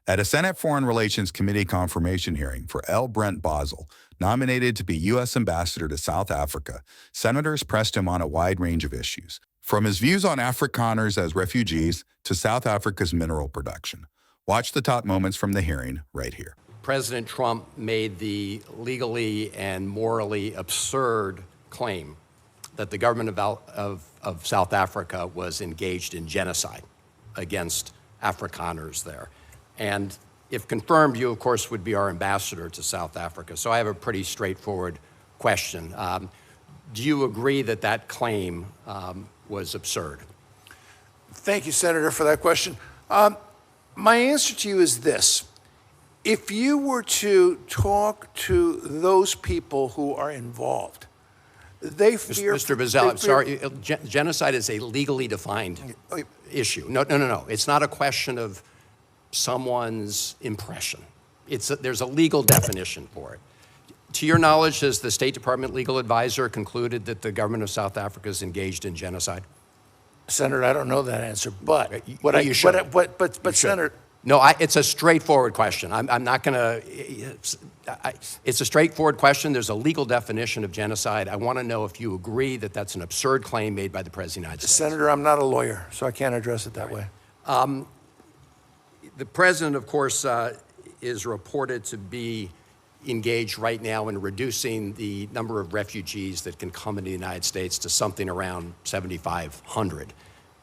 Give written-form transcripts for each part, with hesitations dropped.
At a Senate Foreign Relations Committee confirmation hearing for Brent Bozell, nominated to be U.S. Ambassador to South Africa, senators pressed him on a wide range of issues, from his views on Afrikaners as refugees to South Africa's mineral production. Watch the top moments from the hearing right here. President Trump made the legally and morally absurd claim that the government of South Africa was engaged in genocide against Afrikaners there. And if confirmed, you, of course, would be our ambassador to South Africa. So I have a pretty straightforward question. Do you agree that that claim was absurd? Thank you, Senator, for that question. My answer to you is this. If you were to talk to those people who are involved, they fear— Mr. Bozell, I'm sorry, genocide is a legally defined issue. No. It's not a question of someone's impression. There's a legal definition for it. To your knowledge, has the State Department legal advisor concluded that the government of South Africa is engaged in genocide? Senator, I don't know that answer, but Senator— No, it's a straightforward question. I'm not going to. It's a straightforward question. There's a legal definition of genocide. I want to know if you agree that that's an absurd claim made by the President of the United States. Senator, I'm not a lawyer, so I can't address it that way. The President, of course, is reported to be engaged right now in reducing the number of refugees that can come into the United States to something around 7,500.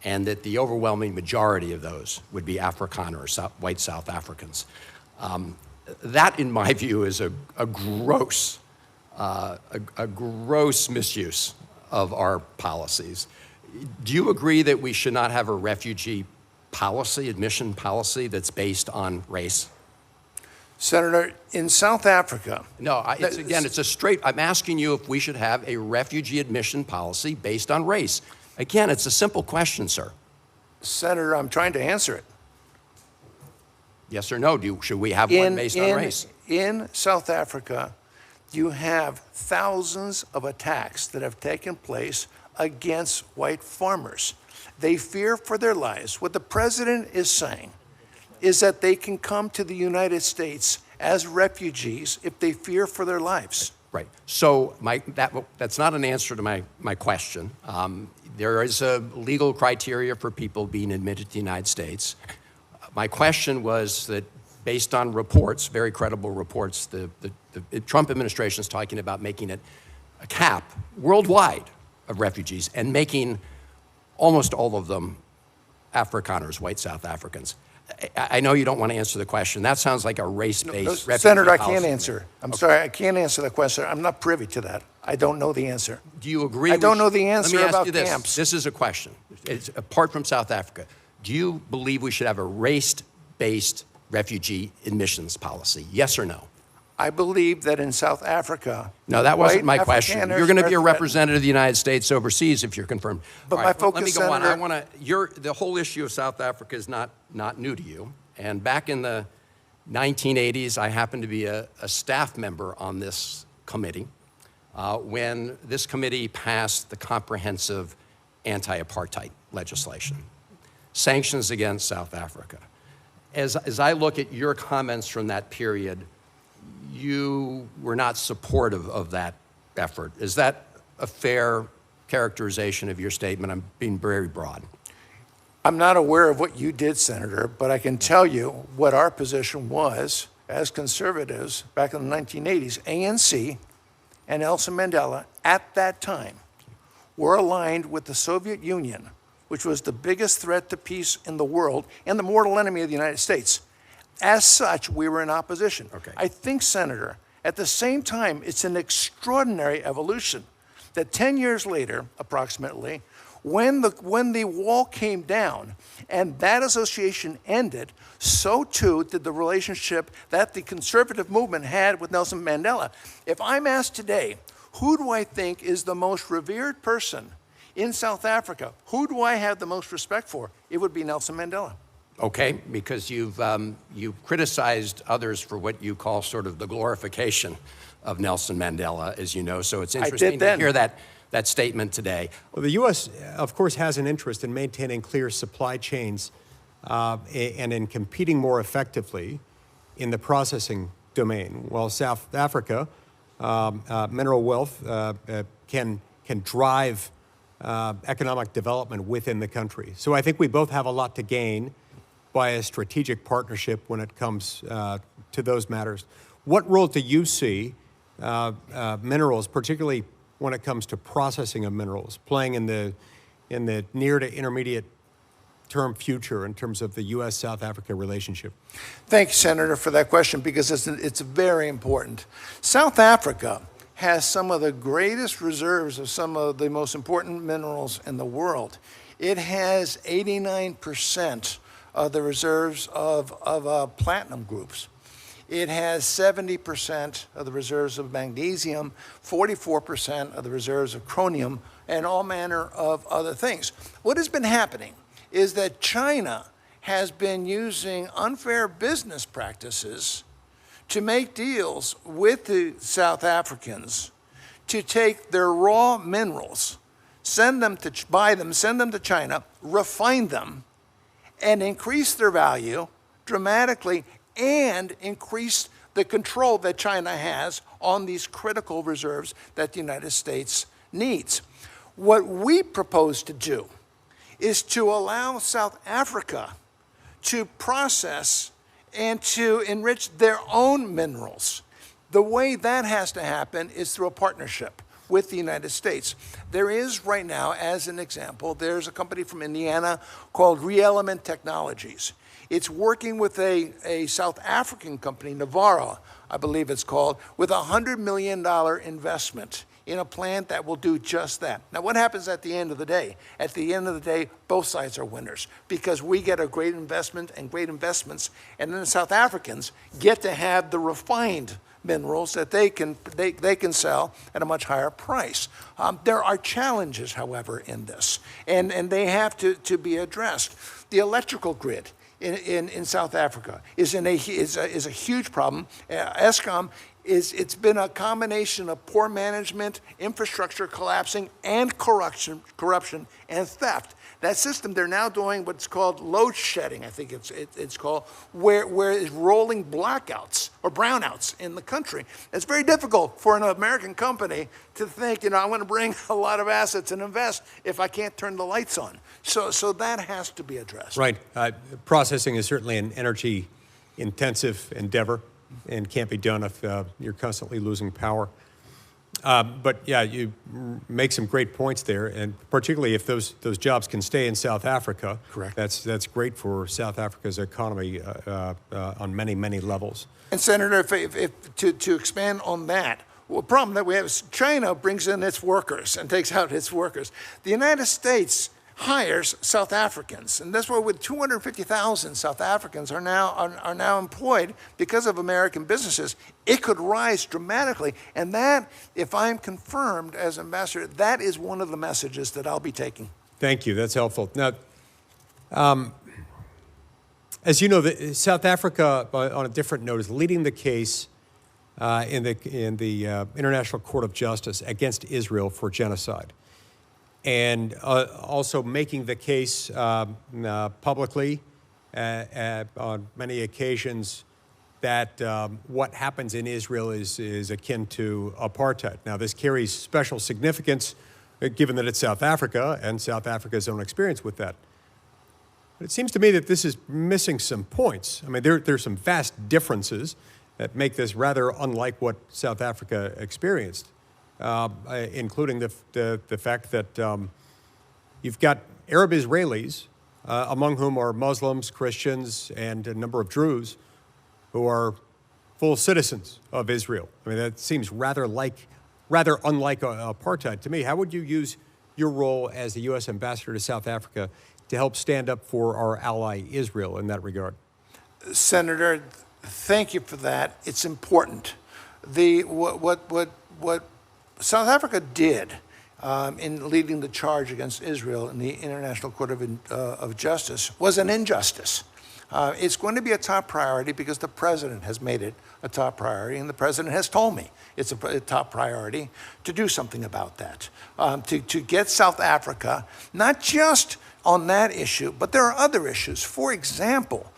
And that the overwhelming majority of those would be Afrikaners, white South Africans. That, in my view, is a gross misuse of our policies. Do you agree that we should not have a refugee policy, admission policy, that's based on race? Senator, in South Africa— No, I'm asking you if we should have a refugee admission policy based on race. Again, it's a simple question, sir. Senator, I'm trying to answer it. Yes or no? Should we have one based on race? In South Africa, you have thousands of attacks that have taken place against white farmers. They fear for their lives. What the president is saying is that they can come to the United States as refugees if they fear for their lives. Right. So that's not an answer to my question. There is a legal criteria for people being admitted to the United States. My question was that based on reports, very credible reports, the Trump administration is talking about making it a cap worldwide of refugees and making almost all of them Afrikaners, white South Africans. I know you don't want to answer the question. That sounds like a race-based refugee Senator, I policy. can't answer. I'm sorry, I can't answer the question. I'm not privy to that. I don't know the answer. Do you agree? I don't know the answer about this. camps. This is a question. It's apart from South Africa. Do you believe we should have a race-based refugee admissions policy? Yes or no? I believe that in South Africa— No, that wasn't my question. Afrikaners You're going to be a are representative of the United States overseas if you're confirmed. But my focus, let me go Senator— on. The whole issue of South Africa is not new to you. And back in the 1980s, I happened to be a staff member on this committee when this committee passed the comprehensive anti-apartheid legislation, sanctions against South Africa. As I look at your comments from that period, you were not supportive of that effort. Is that a fair characterization of your statement? I'm being very broad. I'm not aware of what you did, Senator, but I can tell you what our position was as conservatives back in the 1980s. ANC and Nelson Mandela at that time were aligned with the Soviet Union, which was the biggest threat to peace in the world and the mortal enemy of the United States. As such, we were in opposition. Okay. I think, Senator, at the same time, it's an extraordinary evolution that 10 years later, approximately, when the wall came down and that association ended, so too did the relationship that the conservative movement had with Nelson Mandela. If I'm asked today, who do I think is the most revered person in South Africa? Who do I have the most respect for? It would be Nelson Mandela. Okay, because you've criticized others for what you call sort of the glorification of Nelson Mandela, as you know. So it's interesting to hear that statement today. Well, the U.S., of course, has an interest in maintaining clear supply chains and in competing more effectively in the processing domain, while South Africa, mineral wealth can drive economic development within the country. So I think we both have a lot to gain by a strategic partnership when it comes to those matters. What role do you see minerals, particularly when it comes to processing of minerals, playing in the near to intermediate term future in terms of the U.S.-South Africa relationship? Thank you, Senator, for that question, because it's very important. South Africa has some of the greatest reserves of some of the most important minerals in the world. It has 89% of the reserves of platinum groups. It has 70% of the reserves of magnesium, 44% of the reserves of chromium, and all manner of other things. What has been happening is that China has been using unfair business practices to make deals with the South Africans to take their raw minerals, send them to China, refine them, and increase their value dramatically, and increase the control that China has on these critical reserves that the United States needs. What we propose to do is to allow South Africa to process and to enrich their own minerals. The way that has to happen is through a partnership with the United States. There is right now, as an example, there's a company from Indiana called ReElement Technologies. It's working with a South African company, Navarra, I believe it's called, with a $100 million investment in a plant that will do just that. Now, what happens at the end of the day? At the end of the day, both sides are winners, because we get a great investment and great investments, and then the South Africans get to have the refined minerals that they can sell at a much higher price. There are challenges, however, in this, and they have to be addressed. The electrical grid in South Africa is a huge problem. Eskom it's been a combination of poor management, infrastructure collapsing, and corruption and theft. That system, they're now doing what's called load shedding, I think it's called, where it's rolling blackouts or brownouts in the country. It's very difficult for an American company to think, I want to bring a lot of assets and invest if I can't turn the lights on. So that has to be addressed. Right. Processing is certainly an energy-intensive endeavor and can't be done if you're constantly losing power. But yeah, you make some great points there, and particularly if those jobs can stay in South Africa. Correct. That's great for South Africa's economy on many levels. And Senator, to expand on that, well, the problem that we have is China brings in its workers and takes out its workers. The United States hires South Africans, and that's why with 250,000 South Africans are now employed because of American businesses. It could rise dramatically, and that, if I'm confirmed as ambassador, that is one of the messages that I'll be taking. Thank you. That's helpful. Now, as you know, South Africa, on a different note, is leading the case in the International Court of Justice against Israel for genocide, and also making the case publicly on many occasions that what happens in Israel is akin to apartheid. Now, this carries special significance given that it's South Africa and South Africa's own experience with that. But it seems to me that this is missing some points. I mean, there's some vast differences that make this rather unlike what South Africa experienced. Including the fact that you've got Arab Israelis, among whom are Muslims, Christians, and a number of Druze, who are full citizens of Israel. I mean, that seems rather unlike apartheid to me. How would you use your role as the U.S. ambassador to South Africa to help stand up for our ally Israel in that regard? Senator, thank you for that. It's important. What South Africa did in leading the charge against Israel in the International Court of Justice was an injustice. It's going to be a top priority because the president has made it a top priority, and the president has told me it's a top priority to do something about that, to get South Africa, not just on that issue, but there are other issues. For example,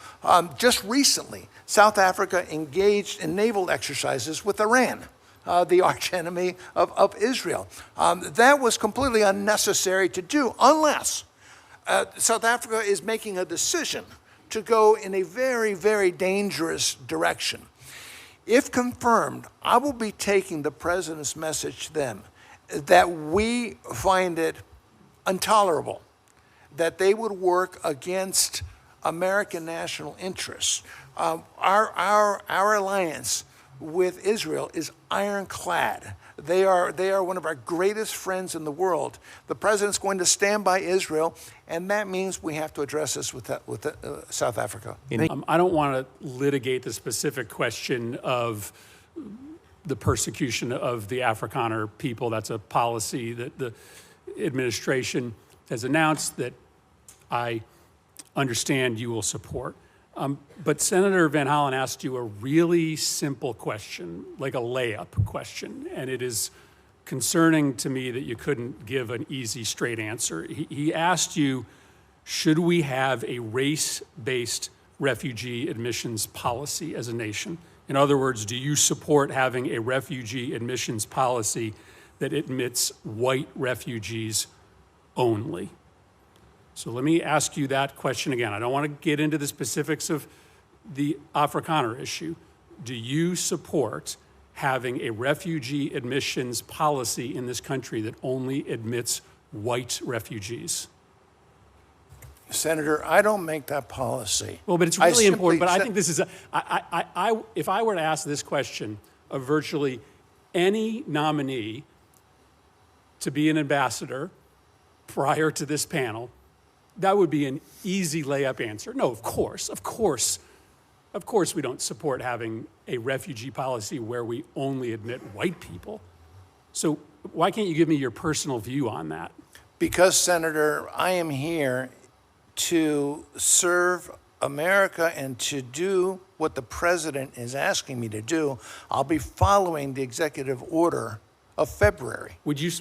just recently, South Africa engaged in naval exercises with Iran, the archenemy of Israel. That was completely unnecessary to do unless South Africa is making a decision to go in a very, very dangerous direction. If confirmed, I will be taking the president's message to them that we find it intolerable that they would work against American national interests. Our alliance with Israel is ironclad. They are one of our greatest friends in the world. The president's going to stand by Israel, and that means we have to address this with South Africa. I don't want to litigate the specific question of the persecution of the Afrikaner people. That's a policy that the administration has announced that I understand you will support. But Senator Van Hollen asked you a really simple question, like a layup question, and it is concerning to me that you couldn't give an easy, straight answer. He asked you, should we have a race-based refugee admissions policy as a nation? In other words, do you support having a refugee admissions policy that admits white refugees only? So let me ask you that question again. I don't want to get into the specifics of the Afrikaner issue. Do you support having a refugee admissions policy in this country that only admits white refugees? Senator, I don't make that policy. Well, but it's really important. But I think this is if I were to ask this question of virtually any nominee to be an ambassador prior to this panel, that would be an easy layup answer. No, of course we don't support having a refugee policy where we only admit white people. So why can't you give me your personal view on that? Because, Senator, I am here to serve America and to do what the president is asking me to do. I'll be following the executive order of February. Would you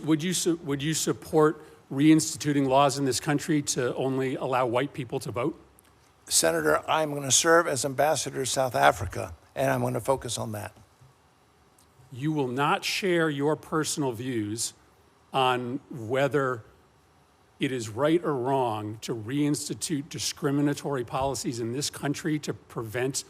support reinstituting laws in this country to only allow white people to vote? Senator, I'm going to serve as ambassador to South Africa, and I'm going to focus on that. You will not share your personal views on whether it is right or wrong to reinstitute discriminatory policies in this country to prevent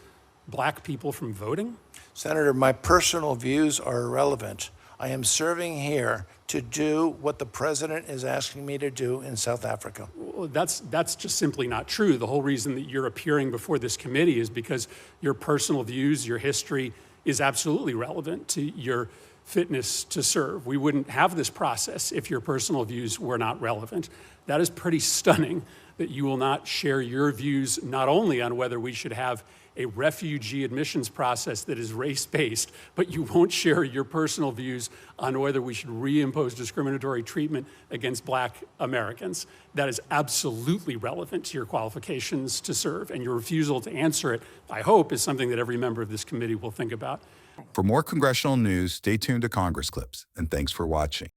black people from voting? Senator, my personal views are irrelevant. I am serving here to do what the president is asking me to do in South Africa. Well, that's just simply not true. The whole reason that you're appearing before this committee is because your personal views, your history is absolutely relevant to your fitness to serve. We wouldn't have this process if your personal views were not relevant. That is pretty stunning that you will not share your views not only on whether we should have a refugee admissions process that is race-based, but you won't share your personal views on whether we should reimpose discriminatory treatment against black Americans. That is absolutely relevant to your qualifications to serve, and your refusal to answer it, I hope, is something that every member of this committee will think about. For more congressional news, stay tuned to Congress Clips, and thanks for watching.